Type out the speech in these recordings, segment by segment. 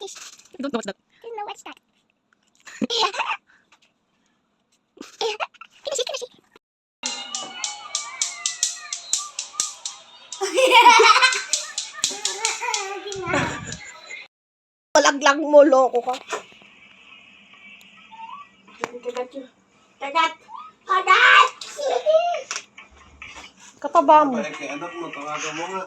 this? I don't know what's that. I don't know what's that. Can I see? Palaglag mo, loko ka. Kagat! Kataba mo. Kay anak mo, tawagan mo nga.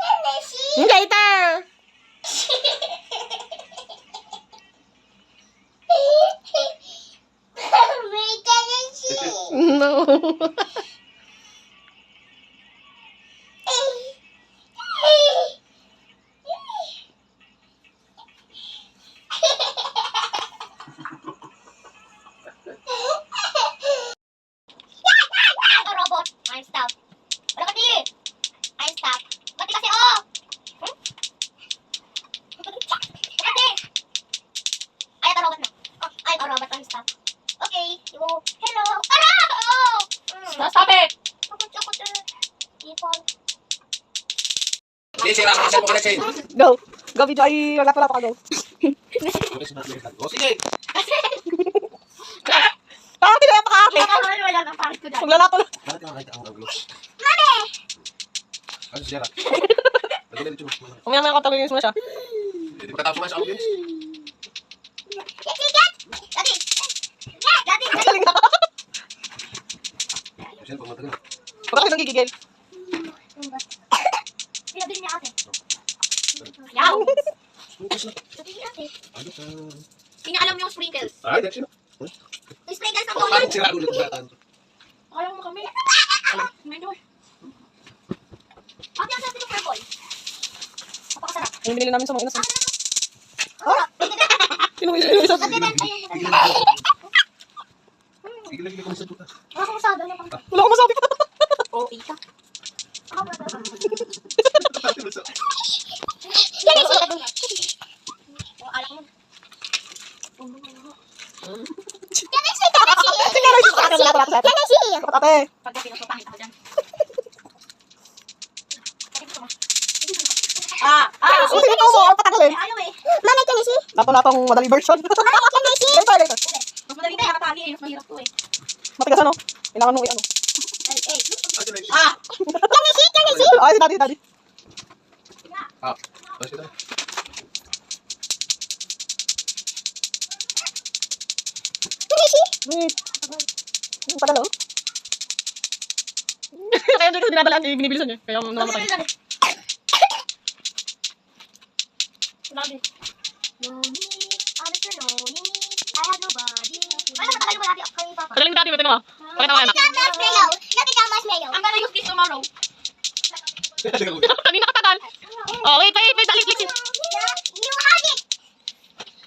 Can I see? Later! Can I see? No. Robot. I'm stuck. Wala ka di. I'm stuck. Pati kasi oh. Pati. Ay, ito robot na. Oh, ay, ito robot. I'm stuck. Okay. Hello. Para! Oh! Stop it! Takot na. People. Sige, sira ka mo kasi. Go. Go, video. Ay, wala pa go. O sige. Bakit na yung pakakit? Wala na. Pangit ko dyan. Maglalato lang. Bakit ka nakita ang anglo? Mami! Ano sira? Umiyak na katagin mo siya. Hindi mo katapos sa audience. Get! Dati! Dati! Galing na. Kasi pag matagal. Huwag ka nang gigigil. Pinabili niya ate. Yaw! Sprinkles na. Pinabili niya ate. Ano ka? Hindi niya alam yung sprinkles. Ay, that's it. Yung sprinkles na Parang tulad. sira ulit ang batan. Alam mo kami. Medyo. Pati ang natin yung purple. Napakasarap. Yung binili namin sa mga inas. Oh! Sino isa? Sige lang, hindi ko masabutan. Wala akong masabi. Wala akong Wala ko masabi pa. oh, ika. Ako wala akong oh, alak mo. Ate. Pagka pinasupangit ako dyan. Sige ito mo. Ang patagalin. Ayaw eh. Mami, can you see? Lato-latong madali version. Can I see? Later. Mas madali na nakatali eh. Mas mahirap to eh. Matigas ano? Kailangan mo i-ano. Can I see? Ay, si daddy. Ah, tapos kita. Wait. Yung padalo. Kaya doon kasi dinadalaan eh, binibilisan niya. Kaya namamatay. Love it. Lonely, I'm so lonely. I have nobody. Ay, matagal mo natin ako kay Papa. Pagaling mo dati, ito naman. Pakita mo anak. Marshmallow. Lapit ka marshmallow. I'm gonna use this tomorrow. Kanina katagal. Oh, wait. Dali, click. You have it.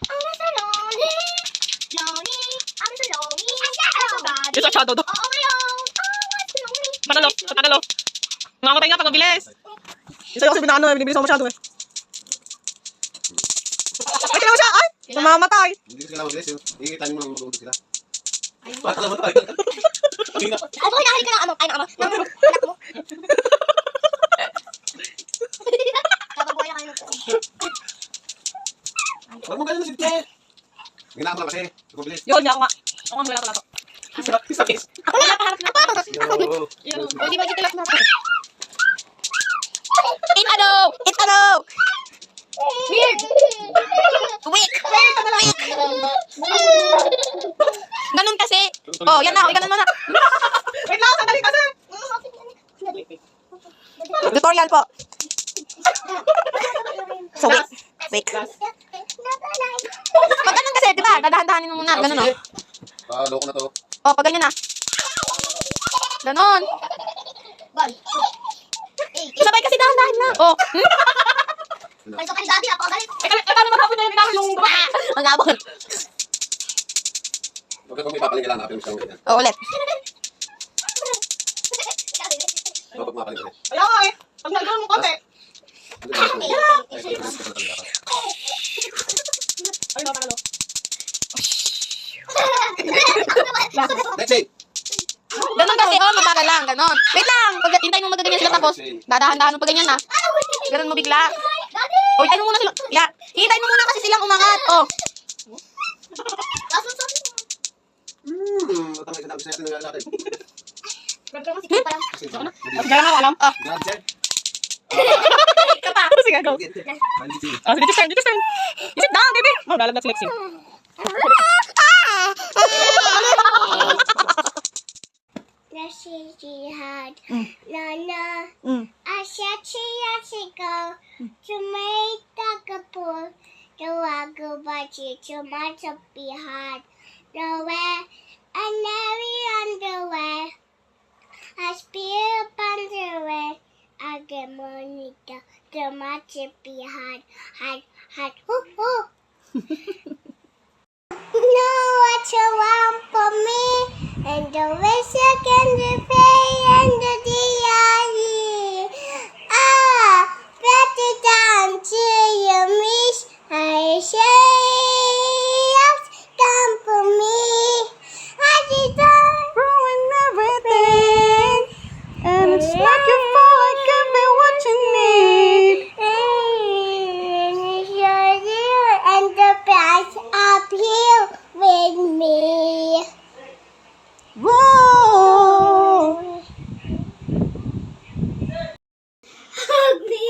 I'm so lonely. Lonely, I'm so lonely. I have nobody. Yung sa shadow do. Oh, my own. Oh, I'm so lonely. Patalo. Nangamatay nga pag mabilis. Yung sa'yo kasi binaano eh, binibilis mo masyado eh. Ay, kailangan siya! Ay! Namamatay! Hindi ko sila mag-dress yun. Hingita niyo mo lang mag-uudot sila. Bakit naman tayo? Hingita. Ay, bakit nakahalik ka ng ano? Ay, ng ano? Ng anak mo. Kapabuhay na kayo. Huwag mo ganyan na si Che. Ginaan mo lang kasi. Mabilis. Yun, niya ako nga. Ako nga maglato-lato. Isa kiss. Ako na napaharap na. Yo. Yun. O, di ba dito lang natin? It's ano! Weird! Weak! Ganun kasi. Oh, yan na. Ganun mo na. Wait lang, sandali kasi! Tutorial po. So, wait. Pag ganun kasi, di ba? Dadahan-dahanin mo muna. Ganun, Sige. oh. Loko na to. Oh, pag ganyan na. Ganun. Sabay kasi dahan-dahan na. Oh. Ay, so kani dati, napakagalit. Paano maghapon na yung ginamit yung gawa? Ang abon. Huwag ka may papaling kailangan. Kapag mo ganyan. Oh, ulit. Huwag mapaling ka rin. Kaya nga eh. Pag nagano'n mo konti. Ay, napakalo. Let's see. Ganon kasi, oh, mabagal lang, ganon. Wait lang, pag hintayin mo magaganyan sila tapos, dadahan-dahan mo pa ganyan, ha. Ganon mo bigla. Daddy! O, hintayin mo muna sila. Yeah. Hintayin mo muna kasi silang umangat. Oh. Kaso sabi mo. Matangay ka natin ng lalaki. Program si Kip pala. Kasi Diyan na ako alam. Grabe, sir. Ka pa. Sige, go. Malitin. Oh, sige, just turn. You sit down, baby. Oh, lalaglag si Lexi. Nasi jihad. Lala. Asya chiya siko. Chumay takapul. Tawago bachi. Chumata bihad. Nowhere. And every underwear. I spear underwear. I get money. The much behind. Had. Hoo. Know what you want from me, and the wish you can repay and the DRE. Better down to your miss. I say, yes, come for me. I deserve Ruin everything. And it's not your fault, I can be what you need. And the price up here with me. Whoa. Hug me.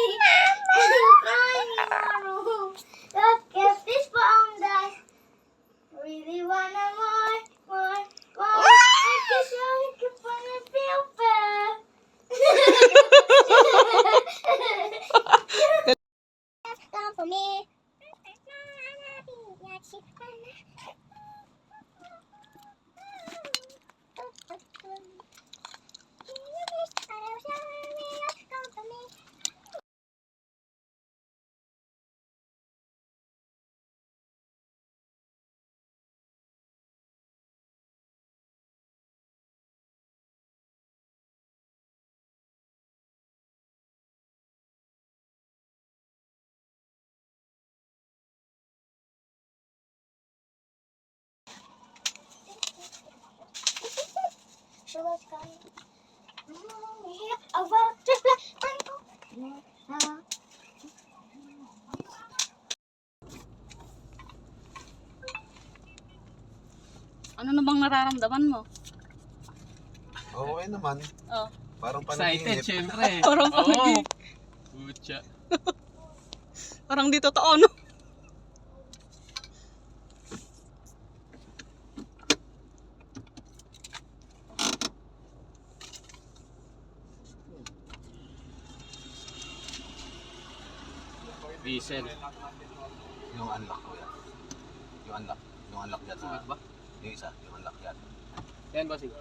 Crying in my room. Look at this bomb that really wanna more. I guess I can wanna feel bad. Come for me. Ano na bang nararamdaman mo? Okay naman. Oh. Parang Excited, panaginip. syempre. Parang Oo. panaginip. Pucha. Parang di totoo, no? Diesel. Yung unlock ko yan. Yung unlock. Yung unlock yan. Sulit ba? Yung isa. Yung unlock yan. Ayan, bossing.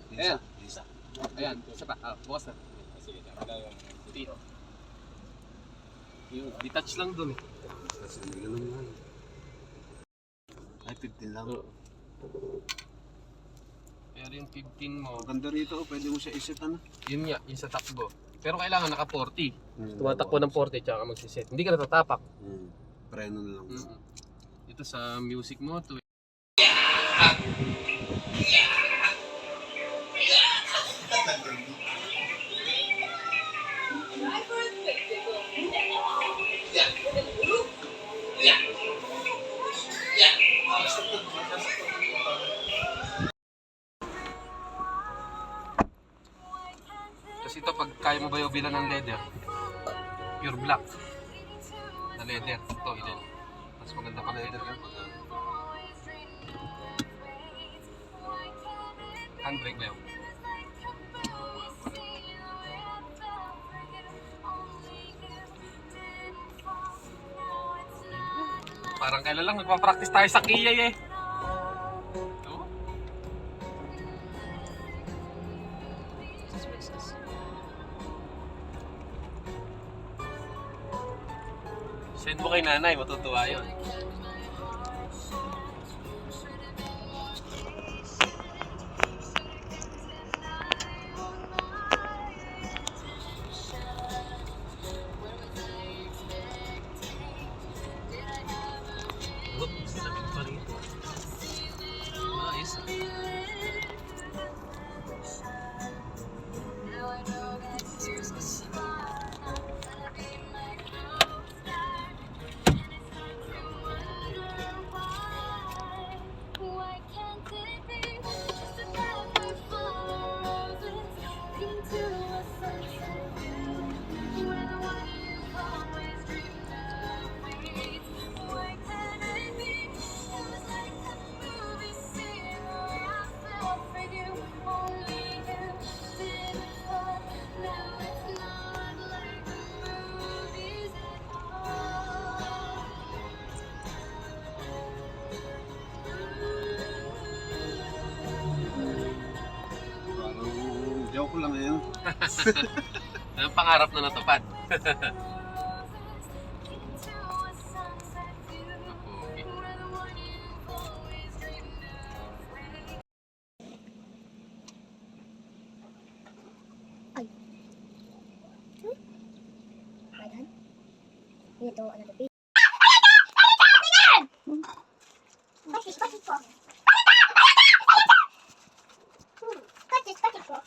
Yung isa. Ayan. Yung isa. Ayan, isa pa. Bukas na. Sige, dito. Yung detach lang dun eh. Kasi may ganun nga. Ay, 15 lang. Oo. Pero yung 15 mo, Maganda rito. Pwede mo siya isit ano. yun nga, yung sa takbo. Pero kailangan naka 40. Hmm. Tumatakbo ng 40 tsaka magsiset. Hindi ka natatapak. Preno na lang. Ito sa music mo, to Kasi ito, pag kaya mo ba yung bilan ng leather, pure black na leather. Ito, ilan. Mas maganda pa leather yun. Handbrake ba yun? Parang kailan lang nagpa-practice tayo sa Kia eh. Ito. Send mo kay nanay, matutuwa yun. Sinabit pa rin. Nice. ko lang ngayon. Ang pangarap na natupad. Pogi. Ito, ano to? Bakit po? Bakit po?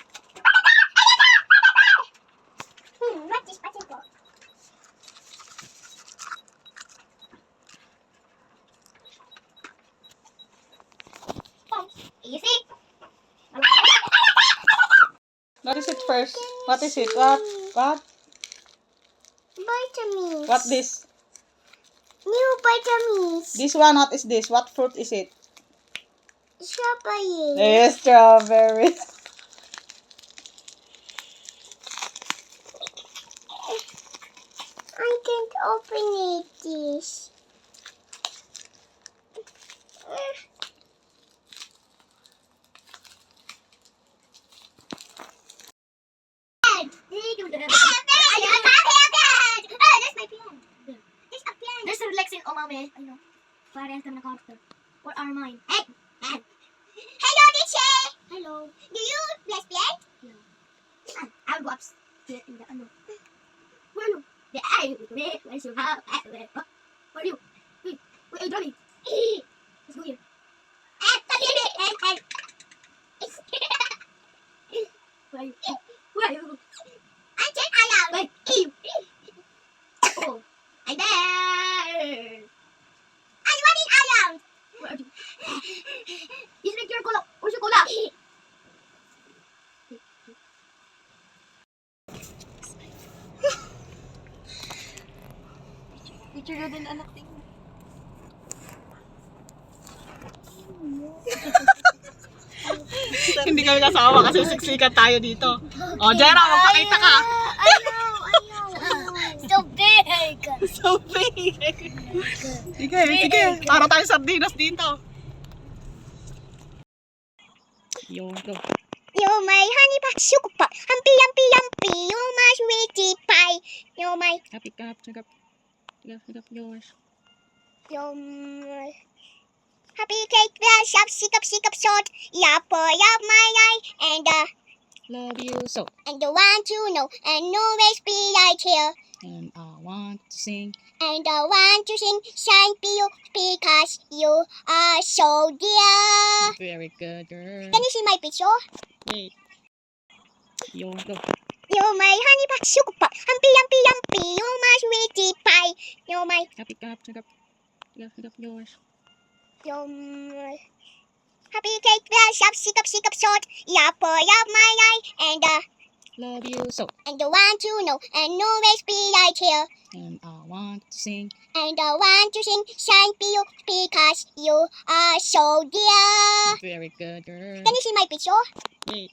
Bakit po? Easy. What is it first? What is it? What? Vitamins. What this? New vitamins. This one, what is this? What fruit is it? Strawberry. Yes, strawberry. I can't open it. This. There's a relaxing oh mommy. I know. Parehas kami naka-after. What are mine? Hey! Hello, teacher! Hello. Do you bless blood? No. I'll go upstairs in the ano. Where are you? The eye. Where's your house? Where are you? Wait, are you driving? Let's go here. Where are you? Where are you? I can't allow. Wait, oh, I'm there. I'm running around. Where are you? You drink your cola. Where's your cola? Picture na din anak din. Hindi kami kasama kasi siksikan tayo dito. O, Jera, magpakita ka. I know. So big. So big. Sige. Para tayong sardinas dito. Yung go. You're my honey pot, sugar pot, humpy, yumpy, yumpy. You're my sweetie pie. You're my, Pick up yours. you're my happy cake, well, shop, sick up, short. Yapper, up my eye, Love you so. and the one to know, and always be right here. And I want to sing. And I want to sing, shine for you, because you are so dear. Very good, girl. Can you see my picture? Yay. Yung go. You're my honey pot, sugar pot, humpy, yumpy, yumpy. You're my sweetie pie. You're my, Pick up yours. you're my happy cake, well, shop, sick up, short. Yapper, up my eye, Love you so. and the one to know, and always be right here. And I want to sing. And I want to sing, shine for you, because you are so dear. Very good, girl. Can you see my picture? Yay.